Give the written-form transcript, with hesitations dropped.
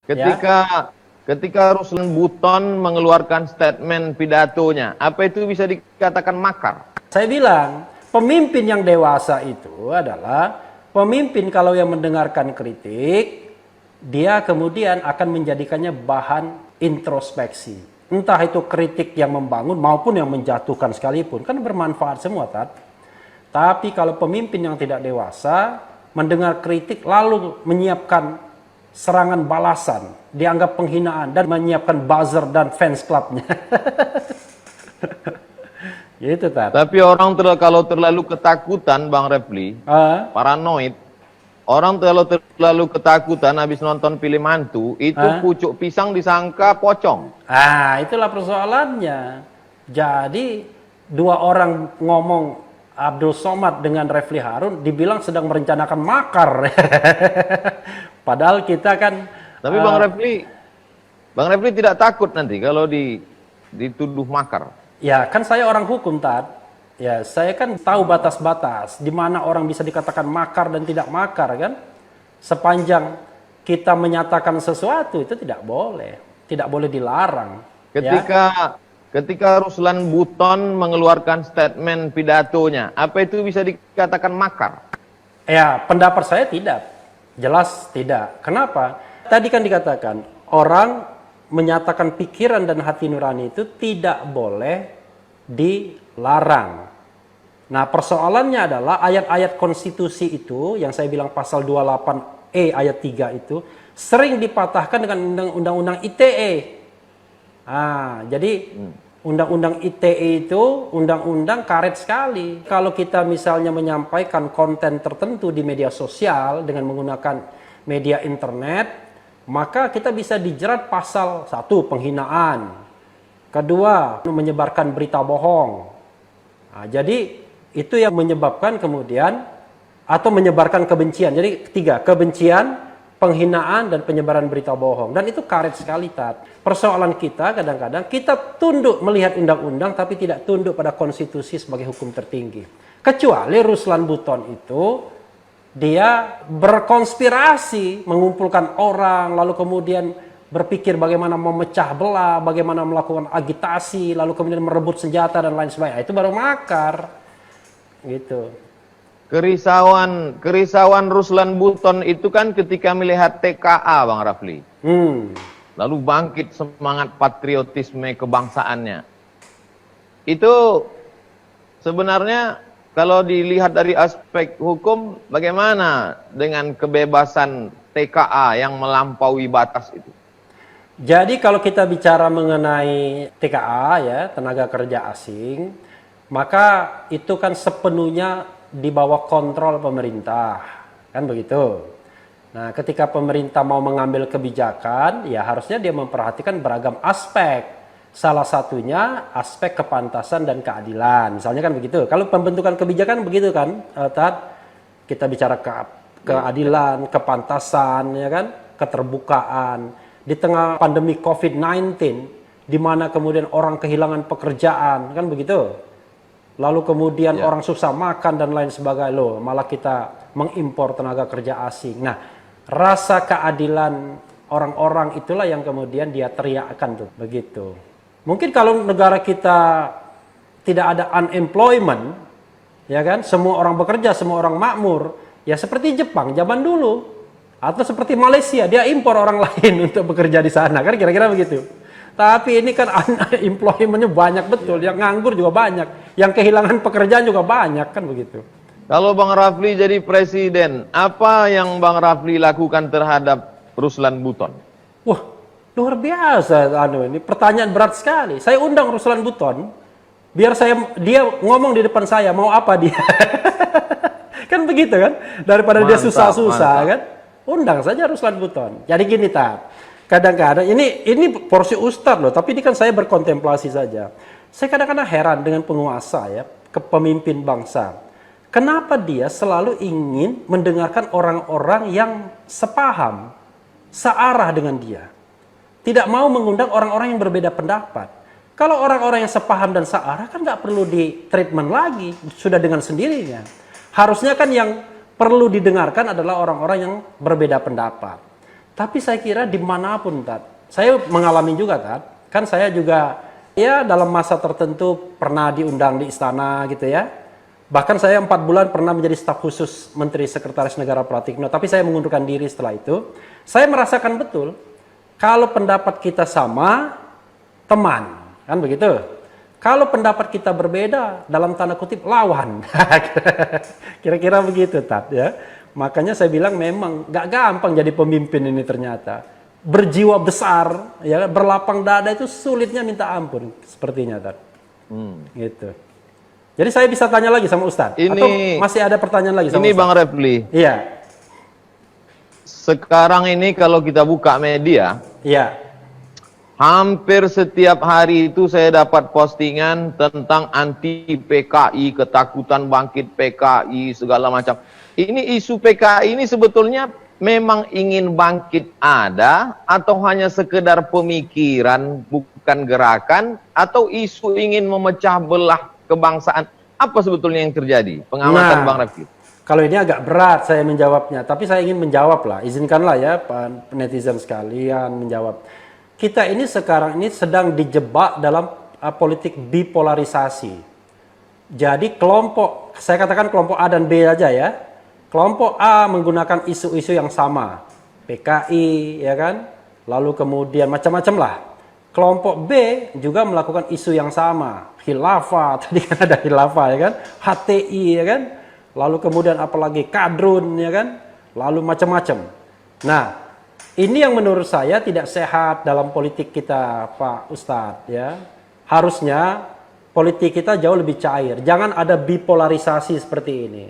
Ya, Ketika Ruslan Buton mengeluarkan statement pidatonya, apa itu bisa dikatakan makar? saya bilang pemimpin yang dewasa itu adalah pemimpin kalau yang mendengarkan kritik, dia kemudian akan menjadikannya bahan introspeksi. Entah itu kritik yang membangun maupun yang menjatuhkan sekalipun, kan bermanfaat semua, Tat. Tapi kalau pemimpin yang tidak dewasa mendengar kritik lalu menyiapkan serangan balasan, dianggap penghinaan dan menyiapkan buzzer dan fans clubnya. Gitu, Tat. Tapi kalau terlalu ketakutan, Bang Refli, Ah, paranoid, orang terlalu ketakutan habis nonton film hantu, itu ah. pucuk pisang disangka pocong. Itulah persoalannya. Jadi dua orang ngomong Abdul Somad dengan Refli Harun dibilang sedang merencanakan makar. Padahal kita kan Tapi Bang Refli tidak takut nanti kalau dituduh makar. ya kan saya orang hukum, Tat. Ya, saya kan tahu batas-batas di mana orang bisa dikatakan makar dan tidak makar kan. Sepanjang kita menyatakan sesuatu itu tidak boleh. Tidak boleh dilarang. Ya. Ketika Ruslan Buton mengeluarkan statement pidatonya, apa itu bisa dikatakan makar? Ya, pendapat saya tidak. Jelas tidak. Kenapa? Tadi kan dikatakan, orang menyatakan pikiran dan hati nurani itu tidak boleh dilarang. Nah, persoalannya adalah ayat-ayat konstitusi itu, yang saya bilang pasal 28E ayat 3 itu, sering dipatahkan dengan undang-undang ITE. Jadi undang-undang ITE itu undang-undang karet sekali. Kalau kita misalnya menyampaikan konten tertentu di media sosial dengan menggunakan media internet, maka kita bisa dijerat pasal 1 penghinaan, kedua menyebarkan berita bohong. Jadi itu yang menyebabkan kemudian atau menyebarkan kebencian. Jadi 3, kebencian, penghinaan, dan penyebaran berita bohong. Dan itu karet sekali, Tat. Persoalan kita kadang-kadang kita tunduk melihat undang-undang tapi tidak tunduk pada konstitusi sebagai hukum tertinggi. Kecuali Ruslan Buton itu dia berkonspirasi mengumpulkan orang lalu kemudian berpikir bagaimana memecah belah, bagaimana melakukan agitasi, lalu kemudian merebut senjata dan lain sebagainya. Itu baru makar. Gitu. Kerisauan Ruslan Buton itu kan ketika melihat TKA, Bang Rafli. Lalu bangkit semangat patriotisme kebangsaannya. Itu sebenarnya kalau dilihat dari aspek hukum, bagaimana dengan kebebasan TKA yang melampaui batas itu? Jadi kalau kita bicara mengenai TKA ya, tenaga kerja asing, maka itu kan sepenuhnya di bawah kontrol pemerintah, kan begitu. Nah, ketika pemerintah mau mengambil kebijakan, ya harusnya dia memperhatikan beragam aspek. Salah satunya aspek kepantasan dan keadilan. Misalnya kan begitu. Kalau pembentukan kebijakan begitu kan, Tat, kita bicara keadilan, kepantasan, ya kan, keterbukaan. Di tengah pandemi COVID-19, di mana kemudian orang kehilangan pekerjaan, kan begitu. Lalu kemudian orang susah makan dan lain sebagainya, loh, malah kita mengimpor tenaga kerja asing. Nah, rasa keadilan orang-orang itulah yang kemudian dia teriakkan tuh, begitu. Mungkin kalau negara kita tidak ada unemployment, ya kan, semua orang bekerja, semua orang makmur, ya seperti Jepang zaman dulu, atau seperti Malaysia, dia impor orang lain untuk bekerja di sana, kan kira-kira begitu. Tapi ini kan unemployment-nya banyak betul, yang nganggur juga banyak, yang kehilangan pekerjaan juga banyak, kan begitu. Kalau Bang Rafli jadi presiden, apa yang Bang Rafli lakukan terhadap Ruslan Buton? Wah, luar biasa ini pertanyaan berat sekali. Saya undang Ruslan Buton, biar dia ngomong di depan saya mau apa dia. Kan begitu kan? Daripada dia susah-susah kan? Undang saja Ruslan Buton. Jadi gini, Tat. Kadang-kadang ini porsi ustadz loh, tapi ini kan saya berkontemplasi saja. Saya kadang-kadang heran dengan penguasa ya, kepemimpin bangsa. Kenapa dia selalu ingin mendengarkan orang-orang yang sepaham, searah dengan dia. Tidak mau mengundang orang-orang yang berbeda pendapat. Kalau orang-orang yang sepaham dan searah kan nggak perlu di treatment lagi, sudah dengan sendirinya. Harusnya kan yang perlu didengarkan adalah orang-orang yang berbeda pendapat. Tapi saya kira dimanapun, Tat. Saya mengalami juga, Tat. Kan saya juga, ya dalam masa tertentu pernah diundang di istana gitu ya. Bahkan saya 4 bulan pernah menjadi staf khusus Menteri Sekretaris Negara Pratikno. Tapi saya mengundurkan diri setelah itu. Saya merasakan betul, kalau pendapat kita sama, teman. Kan begitu? Kalau pendapat kita berbeda, dalam tanda kutip, lawan. Kira-kira begitu, Tat. Ya. Makanya saya bilang memang gak gampang jadi pemimpin ini ternyata. Berjiwa besar, ya, berlapang dada itu sulitnya minta ampun sepertinya, Tat. Gitu. Jadi saya bisa tanya lagi sama Ustadz? Atau masih ada pertanyaan lagi sama Ustadz? Ini Bang Refli. Iya. Sekarang ini kalau kita buka media, iya, hampir setiap hari itu saya dapat postingan tentang anti PKI, ketakutan bangkit PKI, segala macam. Ini isu PKI ini sebetulnya memang ingin bangkit ada, atau hanya sekedar pemikiran, bukan gerakan, atau isu ingin memecah belah kebangsaan? Apa sebetulnya yang terjadi? Pengamatan Bang Refli. Kalau ini agak berat saya menjawabnya, tapi saya ingin menjawab lah. Izinkanlah ya Pak netizen sekalian menjawab. Kita ini sekarang ini sedang dijebak dalam politik bipolarisasi. Jadi kelompok, saya katakan kelompok A dan B aja ya. Kelompok A menggunakan isu-isu yang sama, PKI, ya kan? Lalu kemudian macam-macam lah. Kelompok B juga melakukan isu yang sama, khilafah, tadi kan ada khilafah, ya kan? HTI, ya kan? Lalu kemudian apalagi kadrun, ya kan? Lalu macam-macam. Nah, ini yang menurut saya tidak sehat dalam politik kita, Pak Ustadz, ya. Harusnya politik kita jauh lebih cair. Jangan ada bipolarisasi seperti ini.